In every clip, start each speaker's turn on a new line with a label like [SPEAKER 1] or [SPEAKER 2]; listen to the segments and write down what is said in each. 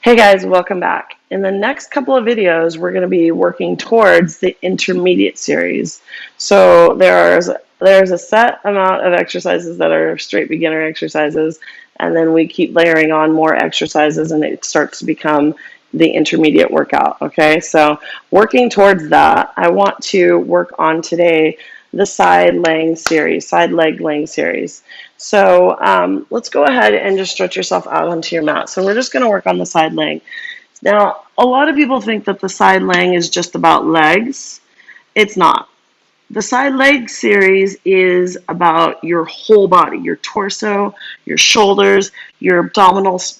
[SPEAKER 1] Hey guys, welcome back. In the next couple of videos, we're going to be working towards the intermediate series. So there's a set amount of exercises that are straight beginner exercises, and then we keep layering on more exercises and it starts to become the intermediate workout. Okay, so working towards that, I want to work on today the side leg laying series. So let's go ahead and just stretch yourself out onto your mat. So we're just going to work on the side laying. Now, a lot of people think that the side laying is just about legs. It's not. The side leg series is about your whole body, your torso, your shoulders, your abdominals,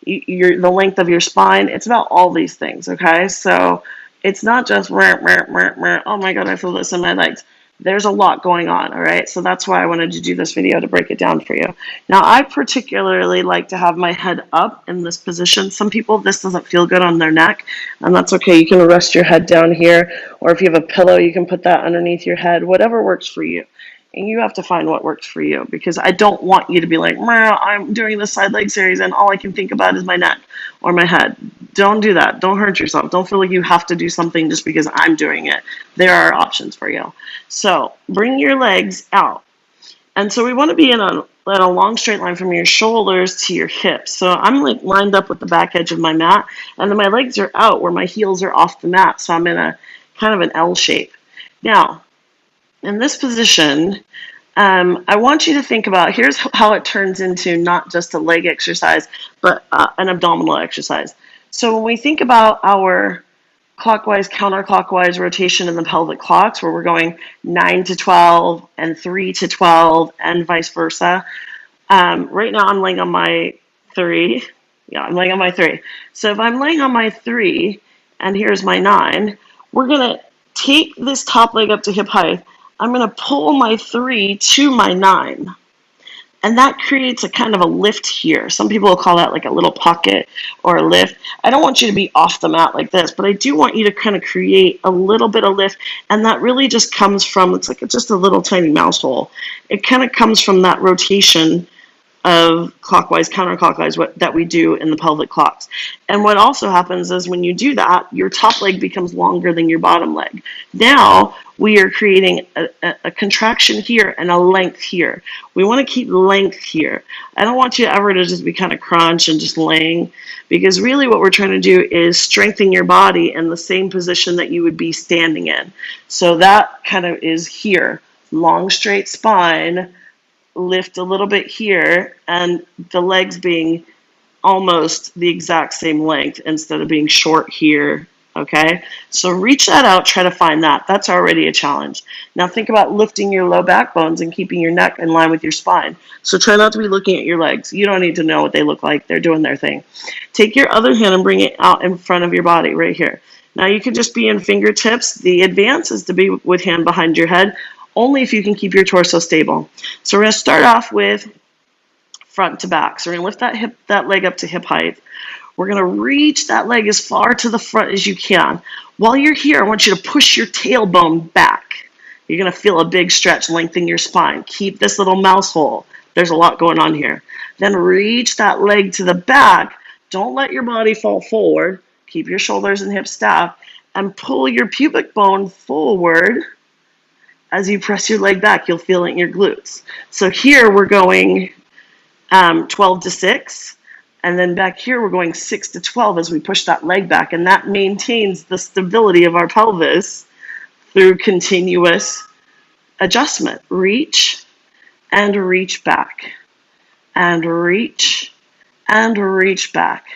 [SPEAKER 1] the length of your spine. It's about all these things, okay? So it's not just, oh my God, I feel this in my legs. There's a lot going on, all right? So that's why I wanted to do this video to break it down for you. Now, I particularly like to have my head up in this position. Some people, this doesn't feel good on their neck, and that's okay. You can rest your head down here, or if you have a pillow, you can put that underneath your head, whatever works for you. And you have to find what works for you, because I don't want you to be like, I'm doing this side leg series and all I can think about is my neck or my head. Don't do that. Don't hurt yourself. Don't feel like you have to do something just because I'm doing it. There are options for you. So bring your legs out. And so we want to be in a long straight line from your shoulders to your hips. So I'm like lined up with the back edge of my mat, and then my legs are out where my heels are off the mat. So I'm in a kind of an L shape. Now, in this position, I want you to think about, here's how it turns into not just a leg exercise, but an abdominal exercise. So when we think about our clockwise, counterclockwise rotation in the pelvic clocks, where we're going 9 to 12 and 3 to 12 and vice versa. Right now I'm laying on my 3. Yeah, I'm laying on my 3. So if I'm laying on my 3 and here's my 9, we're going to take this top leg up to hip height. I'm going to pull my 3 to my 9. And that creates a kind of a lift here. Some people will call that like a little pocket or a lift. I don't want you to be off the mat like this, but I do want you to kind of create a little bit of lift. And that really just comes from, it's like just a little tiny mouse hole. It kind of comes from that rotation of clockwise, counterclockwise, that we do in the pelvic clocks. And what also happens is when you do that, your top leg becomes longer than your bottom leg. Now we are creating a contraction here and a length here. We want to keep length here. I don't want you ever to just be kind of crunch and just laying, because really what we're trying to do is strengthen your body in the same position that you would be standing in. So that kind of is here, long straight spine, lift a little bit here, and the legs being almost the exact same length instead of being short here. Okay, so reach that out, try to find that. That's already a challenge. Now think about lifting your low back bones and keeping your neck in line with your spine. So try not to be looking at your legs. You don't need to know what they look like. They're doing their thing. Take your other hand and bring it out in front of your body right here. Now you could just be in fingertips. The advance is to be with hand behind your head, only if you can keep your torso stable. So we're going to start off with front to back. So we're going to lift that leg up to hip height. We're going to reach that leg as far to the front as you can. While you're here, I want you to push your tailbone back. You're going to feel a big stretch, lengthen your spine. Keep this little mouse hole. There's a lot going on here. Then reach that leg to the back. Don't let your body fall forward. Keep your shoulders and hips stacked, and pull your pubic bone forward. As you press your leg back, you'll feel it in your glutes. So here we're going 12 to 6. And then back here we're going 6 to 12 as we push that leg back. And that maintains the stability of our pelvis through continuous adjustment. Reach and reach back. And reach and reach back.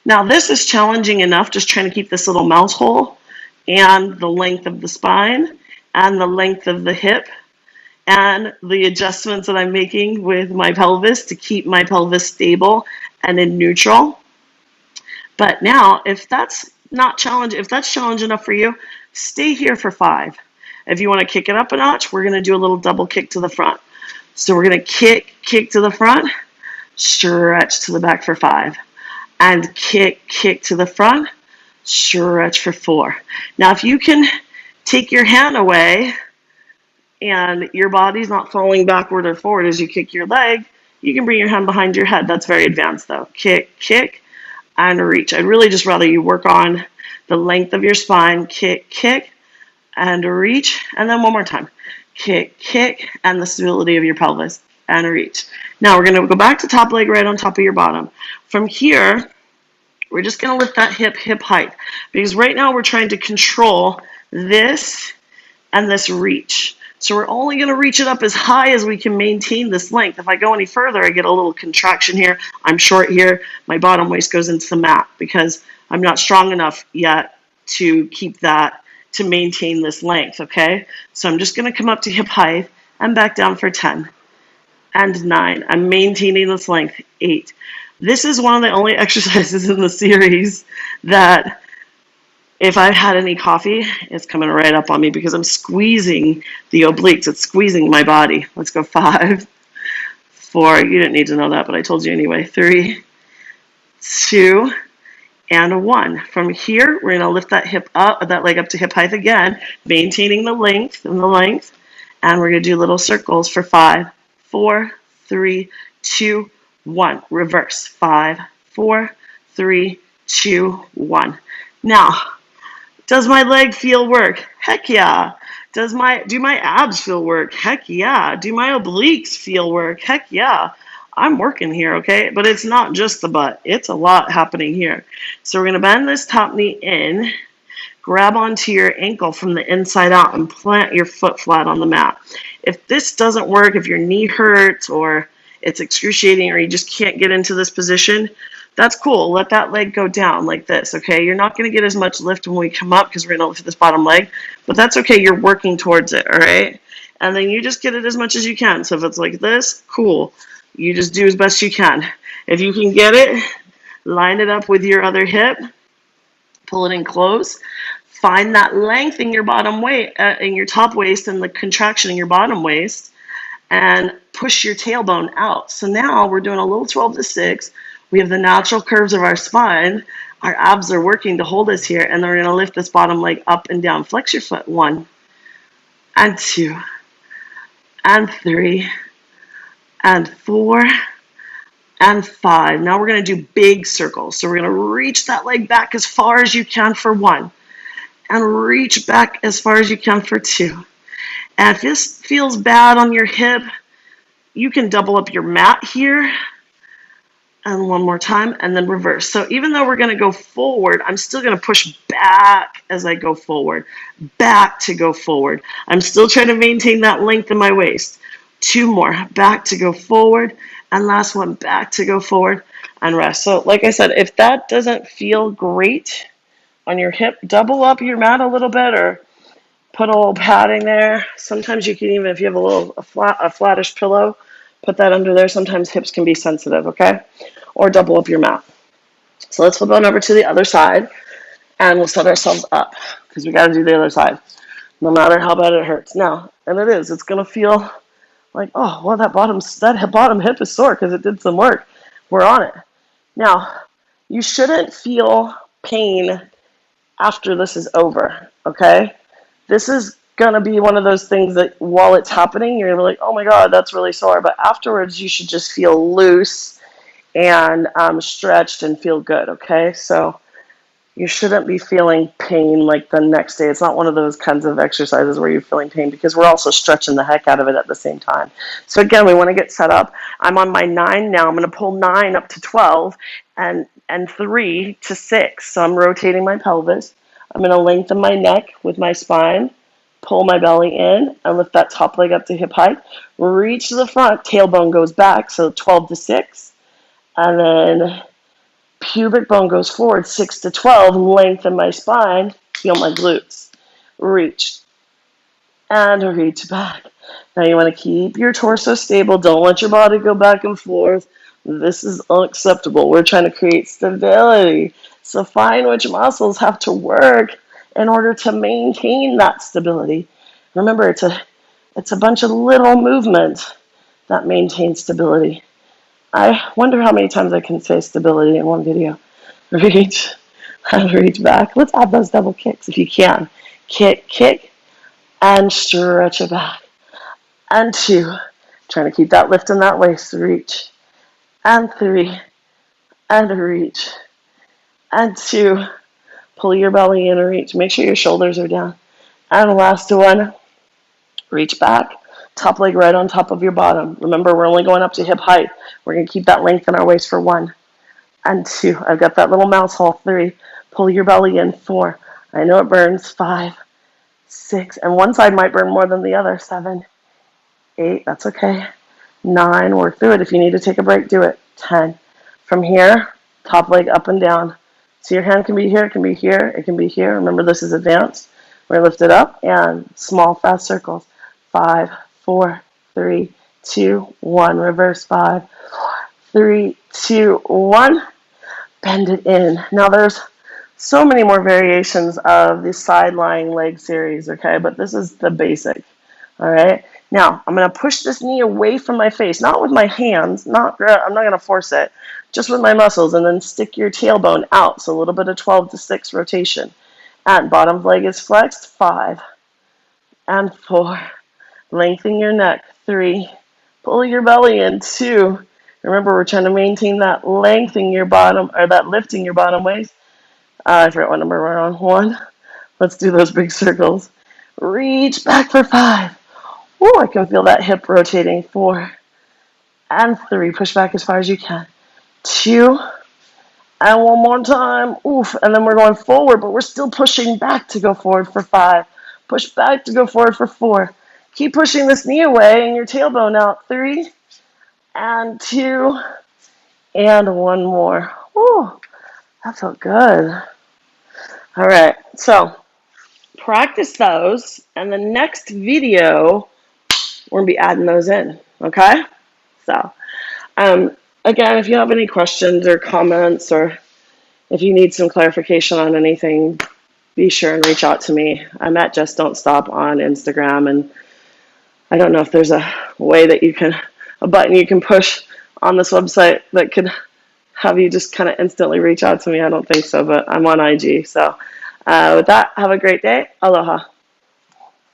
[SPEAKER 1] Now this is challenging enough, just trying to keep this little mouse hole and the length of the spine and the length of the hip and the adjustments that I'm making with my pelvis to keep my pelvis stable and in neutral. But now, if that's challenge enough for you, stay here for 5. If you want to kick it up a notch, we're going to do a little double kick to the front. So we're going to kick to the front, stretch to the back for 5, and kick to the front, stretch for 4. Now, if you can take your hand away and your body's not falling backward or forward as you kick your leg, you can bring your hand behind your head. That's very advanced though. Kick, and reach. I'd really just rather you work on the length of your spine, kick, kick, and reach, and then one more time. Kick, kick, and the stability of your pelvis, and reach. Now we're going to go back to top leg right on top of your bottom. From here, we're just going to lift that hip height, because right now we're trying to control this and this reach. So we're only going to reach it up as high as we can maintain this length. If I go any further, I get a little contraction here. I'm short here. My bottom waist goes into the mat because I'm not strong enough yet to keep that, to maintain this length, okay? So I'm just going to come up to hip height and back down for 10 and 9. I'm maintaining this length, 8. This is one of the only exercises in the series that if I've had any coffee, it's coming right up on me because I'm squeezing the obliques. It's squeezing my body. Let's go 5, 4. You didn't need to know that, but I told you anyway. 3, 2, and 1. From here, we're going to lift that hip up, that leg up to hip height again, maintaining the length and the length. And we're going to do little circles for 5, 4, 3, 2, 1. Reverse. 5, 4, 3, 2, 1. Now, does my leg feel work? Heck yeah. Do my abs feel work? Heck yeah. Do my obliques feel work? Heck yeah. I'm working here, okay? But it's not just the butt. It's a lot happening here. So we're going to bend this top knee in, grab onto your ankle from the inside out, and plant your foot flat on the mat. If this doesn't work, if your knee hurts or it's excruciating or you just can't get into this position, that's cool. Let that leg go down like this, okay? You're not going to get as much lift when we come up because we're going to lift this bottom leg, but that's okay. You're working towards it, all right? And then you just get it as much as you can. So if it's like this, cool. You just do as best you can. If you can get it, line it up with your other hip, pull it in close. Find that length in your bottom waist, in your top waist, and the contraction in your bottom waist, and push your tailbone out. So now we're doing a little 12 to 6. We have the natural curves of our spine. Our abs are working to hold us here, and then we're going to lift this bottom leg up and down. Flex your foot. 1, and 2, and 3, and 4, and 5. Now we're going to do big circles. So we're going to reach that leg back as far as you can for 1, and reach back as far as you can for 2. And if this feels bad on your hip, you can double up your mat here. And one more time, and then reverse. So even though we're going to go forward, I'm still going to push back as I go forward, back to go forward. I'm still trying to maintain that length in my waist. 2 more, back to go forward, and last one, back to go forward, and rest. So like I said, if that doesn't feel great on your hip, double up your mat a little bit or put a little padding there. Sometimes you can even, if you have a flattish pillow, put that under there. Sometimes hips can be sensitive, okay? Or double up your mat. So let's flip on over to the other side, and we'll set ourselves up because we got to do the other side, no matter how bad it hurts. Now, and it's going to feel like, oh, well, that bottom hip is sore because it did some work. We're on it. Now, you shouldn't feel pain after this is over, okay? This is going to be one of those things that while it's happening, you're like, oh my God, that's really sore. But afterwards, you should just feel loose and stretched and feel good, okay? So you shouldn't be feeling pain like the next day. It's not one of those kinds of exercises where you're feeling pain because we're also stretching the heck out of it at the same time. So again, we want to get set up. I'm on my 9 now. I'm going to pull 9 up to 12 and 3 to 6. So I'm rotating my pelvis. I'm going to lengthen my neck with my spine, pull my belly in, and lift that top leg up to hip height. Reach to the front, tailbone goes back, so 12 to 6. And then pubic bone goes forward, 6 to 12, lengthen my spine, feel my glutes. Reach. And reach back. Now you want to keep your torso stable. Don't let your body go back and forth. This is unacceptable. We're trying to create stability. So find which muscles have to work in order to maintain that stability. Remember, it's a bunch of little movements that maintain stability. I wonder how many times I can say stability in one video. Reach and reach back. Let's add those double kicks if you can. Kick, kick, and stretch it back. And 2. Trying to keep that lift in that waist. Reach. And 3. And reach. and 2. Pull your belly in and reach. Make sure your shoulders are down. And last one, reach back. Top leg right on top of your bottom. Remember, we're only going up to hip height. We're going to keep that length in our waist for 1 and 2. I've got that little mouse hole. 3. Pull your belly in. 4. I know it burns. 5, 6. And one side might burn more than the other. 7, 8. That's okay. 9. Work through it. If you need to take a break, do it. 10. From here, top leg up and down. So your hand can be here, it can be here, it can be here. Remember, this is advanced. We're lift it up and small, fast circles. 5, 4, 3, 2, 1. Reverse. 5, 4, 3, 2, 1. Bend it in. Now there's so many more variations of the side lying leg series, okay? But this is the basic, all right? Now, I'm going to push this knee away from my face, not with my hands, I'm not going to force it, just with my muscles, and then stick your tailbone out, so a little bit of 12 to 6 rotation. And bottom leg is flexed. 5 and 4. Lengthen your neck. 3. Pull your belly in. 2. Remember, we're trying to maintain that lengthening your bottom, or that lifting your bottom waist. I forgot what number we're on. 1. Let's do those big circles. Reach back for 5. Oh, I can feel that hip rotating. 4 and 3. Push back as far as you can. 2 and one more time. Oof. And then we're going forward, but we're still pushing back to go forward for 5. Push back to go forward for 4. Keep pushing this knee away and your tailbone out. 3 and 2 and 1 more. Ooh, that felt good. All right, so practice those, and the next video, we're going to be adding those in, okay? So, again, if you have any questions or comments, or if you need some clarification on anything, be sure and reach out to me. I'm at Just Don't Stop on Instagram, and I don't know if there's a way that a button you can push on this website that could have you just kind of instantly reach out to me. I don't think so, but I'm on IG. So with that, have a great day. Aloha.